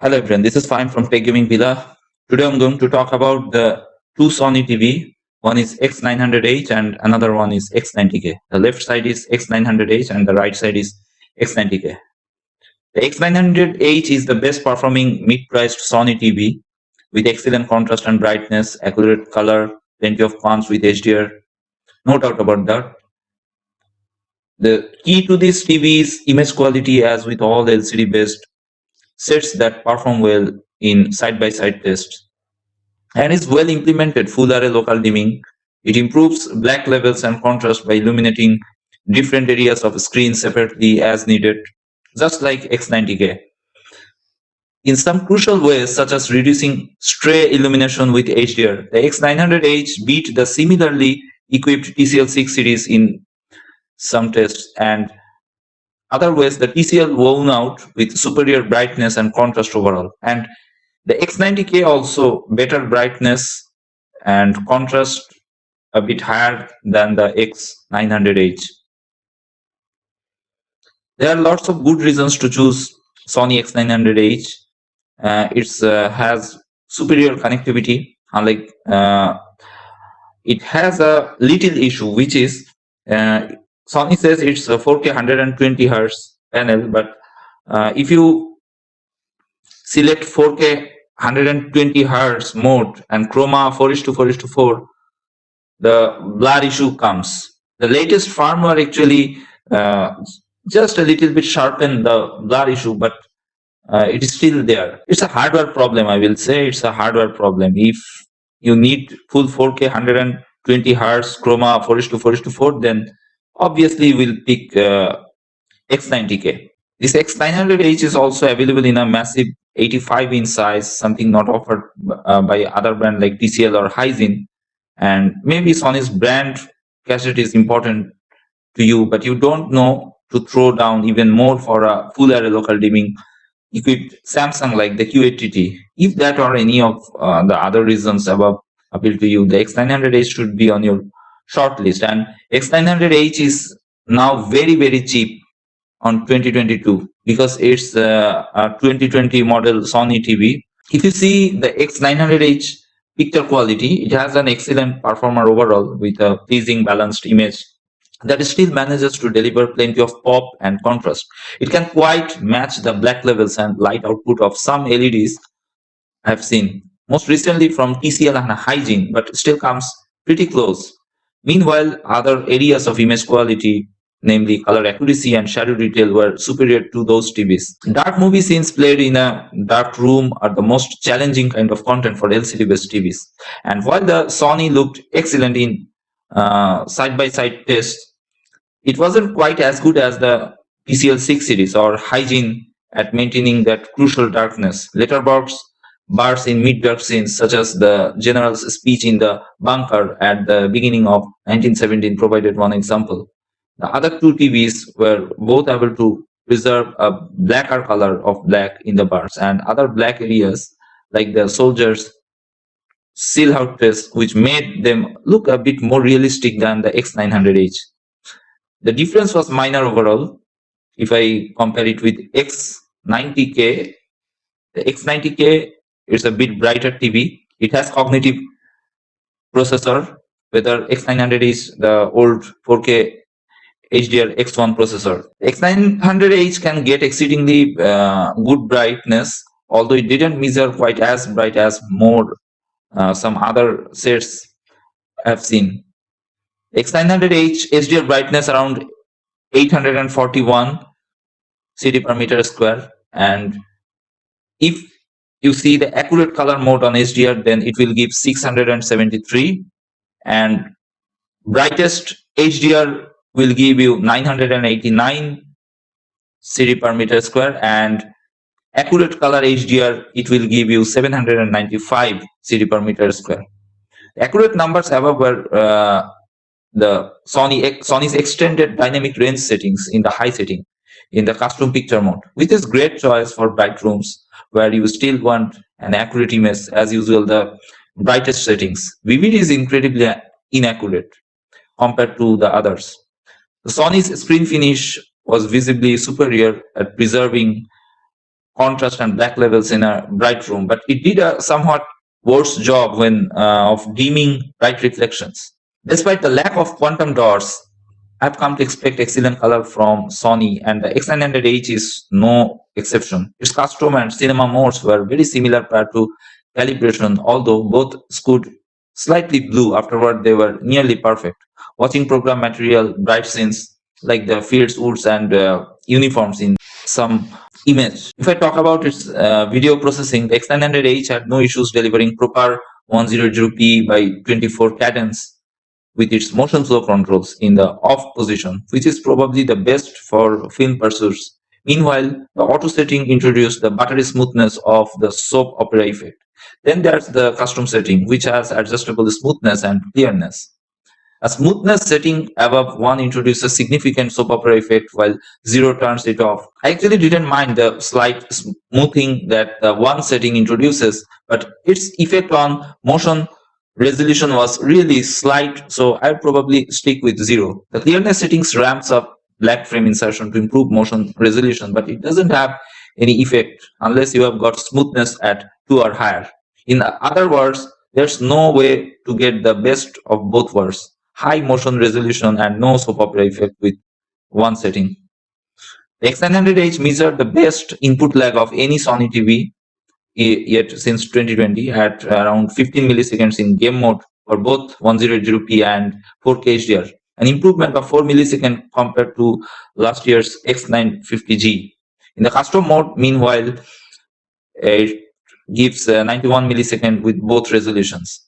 Hello everyone, this is Fine from Tech Gaming Villa. Today I'm going to talk about the two Sony TV. One is X900H and another one is X90K. The left side is X900H and the right side is X90K. The X900H is the best performing mid-priced Sony TV with excellent contrast and brightness, accurate color, plenty of punch with HDR. No doubt about that. The key to this TV is image quality, as with all LCD based sets that perform well in side-by-side tests, and is well implemented full array local dimming. It improves black levels and contrast by illuminating different areas of screen separately as needed, just like X90K. In some crucial ways, such as reducing stray illumination with HDR, the X900H beat the similarly equipped TCL6 series in some tests, and other ways the TCL won out with superior brightness and contrast overall. And the X90K also better brightness and contrast a bit higher than the X900H. There are lots of good reasons to choose Sony X900H. It has superior connectivity, unlike it has a little issue, which is Sony says it's a 4K 120 Hz panel, but if you select 4K 120 Hz mode and chroma 4:4:4, the blur issue comes. The latest firmware actually just a little bit sharpened the blur issue, but it is still there. It's a hardware problem, I will say. It's a hardware problem. If you need full 4K 120 Hz chroma 4:4:4, then obviously we'll pick X90K. This X900H is also available in a massive 85-inch size, something not offered by other brands like TCL or Hisense. And maybe Sony's brand cassette is important to you, but you don't know to throw down even more for a full array local dimming equipped Samsung like the Q80T. If that or any of the other reasons above appeal to you, the X900H should be on your short list. And X900H is now very, very cheap on 2022 because it's a 2020 model Sony TV. If you see the X900H picture quality, it has an excellent performer overall with a pleasing balanced image that still manages to deliver plenty of pop and contrast. It can quite match the black levels and light output of some LEDs I've seen, most recently from TCL and Hisense, but still comes pretty close. Meanwhile, other areas of image quality, namely color accuracy and shadow detail, were superior to those TVs. Dark movie scenes played in a dark room are the most challenging kind of content for LCD-based TVs. And while the Sony looked excellent in side-by-side tests, it wasn't quite as good as the TCL6 series or Hisense at maintaining that crucial darkness. Letterbox bars in mid-dark scenes, such as the general's speech in the bunker at the beginning of 1917, provided one example. The other two TVs were both able to preserve a blacker color of black in the bars and other black areas like the soldiers' silhouette test, which made them look a bit more realistic than the X900H. The difference was minor overall. If I compare it with X90K, the X90K is a bit brighter TV. It has cognitive processor, whether X900 is the old 4K HDR X1 processor. X900H can get exceedingly good brightness, although it didn't measure quite as bright as some other sets I've seen. X900H HDR brightness around 841 CD per meter square, and if you see the accurate color mode on HDR, then it will give 673, and brightest HDR will give you 989 CD per meter square, and accurate color HDR it will give you 795 CD per meter square. Accurate numbers above were the Sony's extended dynamic range settings in the high setting in the custom picture mode, which is great choice for bright rooms where you still want an accurate image. As usual, the brightest settings. Vivid is incredibly inaccurate compared to the others. The Sony's screen finish was visibly superior at preserving contrast and black levels in a bright room, but it did a somewhat worse job when of dimming bright reflections. Despite the lack of quantum dots, I've come to expect excellent color from Sony, and the X900H is no exception. Its custom and cinema modes were very similar prior to calibration, although both skewed slightly blue. Afterward, they were nearly perfect. Watching program material, bright scenes like the fields, woods, and uniforms in some image. If I talk about its video processing, the X900H had no issues delivering proper 100p by 24 cadence with its motion flow controls in the off position, which is probably the best for film pursuits. Meanwhile, the auto setting introduced the buttery smoothness of the soap opera effect. Then there's the custom setting, which has adjustable smoothness and clearness. A smoothness setting above 1 introduces significant soap opera effect, while 0 turns it off. I actually didn't mind the slight smoothing that the 1 setting introduces, but its effect on motion resolution was really slight, so I'd probably stick with 0. The clearness settings ramps up black frame insertion to improve motion resolution, but it doesn't have any effect unless you have got smoothness at 2 or higher. In other words, there's no way to get the best of both worlds: high motion resolution and no soap opera effect with 1 setting. The X900H measured the best input lag of any Sony TV yet since 2020 at around 15 milliseconds in game mode for both 100p and 4K HDR, an improvement of 4 milliseconds compared to last year's X950G. In the custom mode, meanwhile, it gives 91 milliseconds with both resolutions.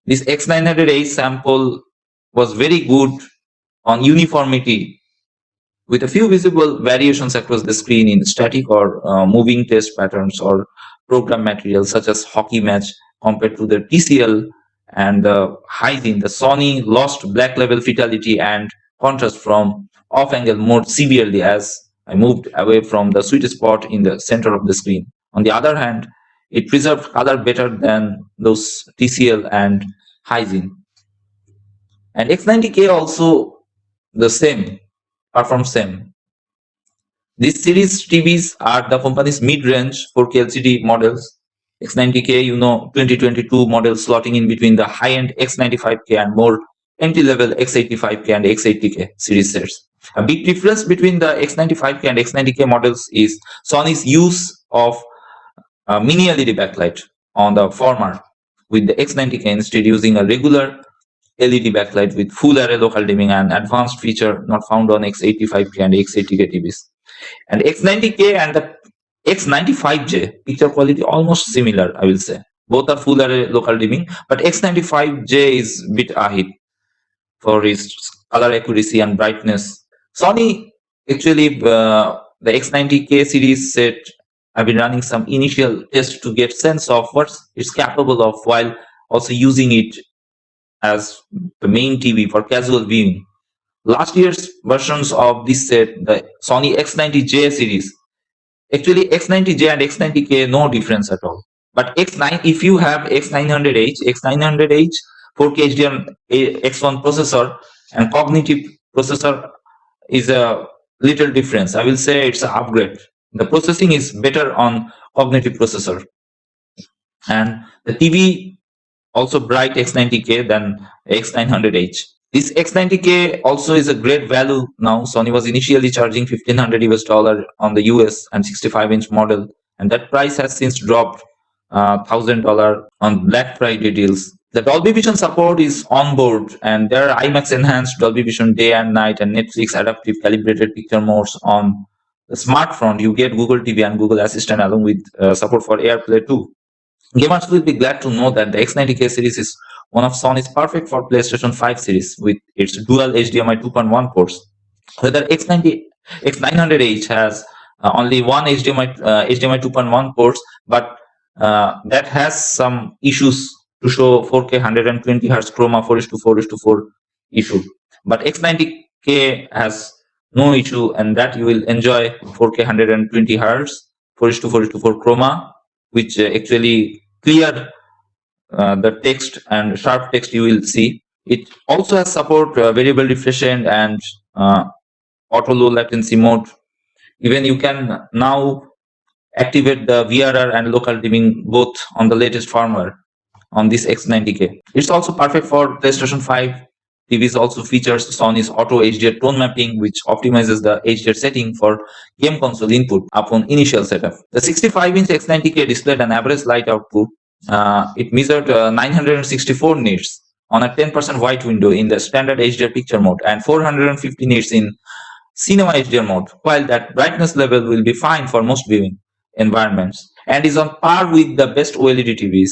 This X900H sample was very good on uniformity, with a few visible variations across the screen in static or moving test patterns or program material such as hockey match compared to the TCL and the Hyzin. The Sony lost black level fidelity and contrast from off-angle mode severely as I moved away from the sweet spot in the center of the screen. On the other hand, it preserved color better than those TCL and Hyzin. And X90K also the same, perform same. These series TVs are the company's mid-range 4K LCD models. X90K, 2022 model slotting in between the high-end X95K and more entry-level X85K and X80K series sets. A big difference between the X95K and X90K models is Sony's use of mini LED backlight on the former, with the X90K instead using a regular LED backlight with full array local dimming, and advanced feature not found on X85K and X80K TVs. And X90K and the X95J picture quality almost similar, I will say. Both are full array local dimming, but X95J is a bit ahead for its color accuracy and brightness. Sony actually the X90K series set, I've been running some initial tests to get sense of what it's capable of while also using it as the main TV for casual viewing. Last year's versions of this set, the Sony X90J series, actually X90J and X90K, no difference at all. But X9, if you have X900H, X900H, 4K HDR X1 processor and cognitive processor is a little difference. I will say it's an upgrade. The processing is better on cognitive processor. And the TV also bright X90K than X900H. This X90K also is a great value now. Sony was initially charging $1,500 US on the US and 65-inch model, and that price has since dropped $1,000 on Black Friday deals. The Dolby Vision support is on board, and there are IMAX enhanced Dolby Vision day and night and Netflix adaptive calibrated picture modes on the smartphone. You get Google TV and Google Assistant along with support for AirPlay too. Gamers will be glad to know that the X90K series is one of Sony's perfect for PlayStation 5 series with its dual HDMI 2.1 ports. Whether X900H has only one HDMI 2.1 ports, but that has some issues to show 4K 120 Hz chroma 4:4:4 issue. But X90K has no issue, and that you will enjoy 4K 120 Hz 4:4:4 chroma, which actually clear the text and sharp text you will see. It also has support variable refresh rate and auto low latency mode. Even you can now activate the VRR and local dimming both on the latest firmware on this X90K. It's also perfect for PlayStation 5. TVs also features Sony's Auto HDR tone mapping, which optimizes the HDR setting for game console input upon initial setup. The 65-inch X90K displayed an average light output. It measured 964 nits on a 10% white window in the standard HDR picture mode and 450 nits in Cinema HDR mode, while that brightness level will be fine for most viewing environments and is on par with the best OLED TVs.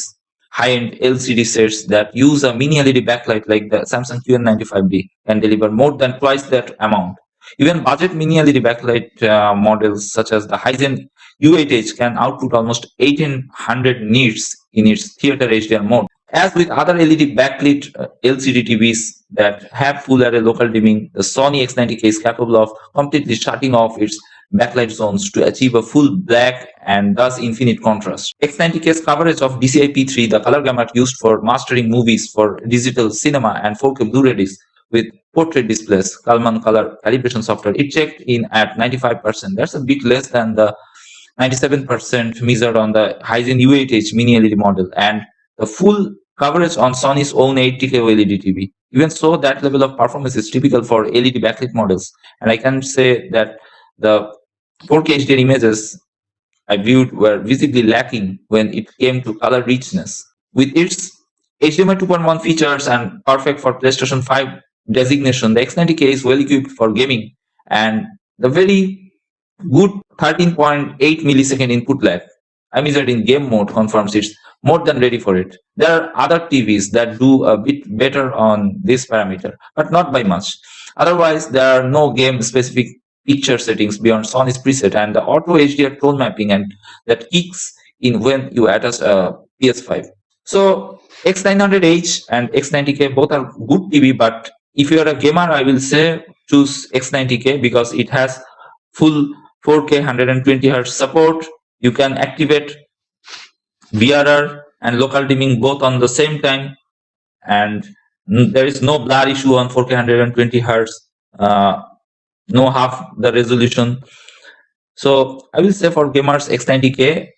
High-end LCD sets that use a mini LED backlight like the Samsung QN95D can deliver more than twice that amount. Even budget mini LED backlight models such as the Hisense U8H can output almost 1800 nits in its theater HDR mode. As with other LED backlit LCD TVs that have full array local dimming, the Sony X90K is capable of completely shutting off its backlight zones to achieve a full black and thus infinite contrast. X90K's coverage of DCI-P3, the color gamut used for mastering movies for digital cinema and 4K Blu-ray discs with portrait displays, Kalman color calibration software, it checked in at 95%. That's a bit less than the 97% measured on the Hisense U8H mini LED model and the full coverage on Sony's own 80K OLED TV. Even so, that level of performance is typical for LED backlit models, and I can say that the 4K HDR images I viewed were visibly lacking when it came to color richness. With its HDMI 2.1 features and perfect for PlayStation 5 designation, the X90K is well equipped for gaming, and the very good 13.8 millisecond input lag I measured in game mode confirms it's more than ready for it. There are other TVs that do a bit better on this parameter, but not by much. Otherwise, there are no game-specific picture settings beyond Sony's preset and the auto HDR tone mapping and that kicks in when you attach a PS5. So X900H and X90K both are good TV, but if you are a gamer, I will say choose X90K because it has full 4K 120Hz support. You can activate VRR and local dimming both on the same time, and there is no blur issue on 4K 120 Hz, no half the resolution. So I will say for gamers, X90K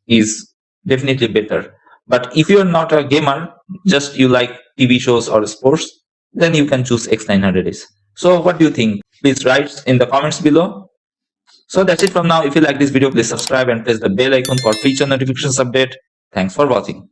is definitely better. But if you are not a gamer, just you like TV shows or sports, then you can choose X900H. So what do you think? Please write in the comments below. So that's it from now. If you like this video, please subscribe and press the bell icon for future notifications update. Thanks for watching.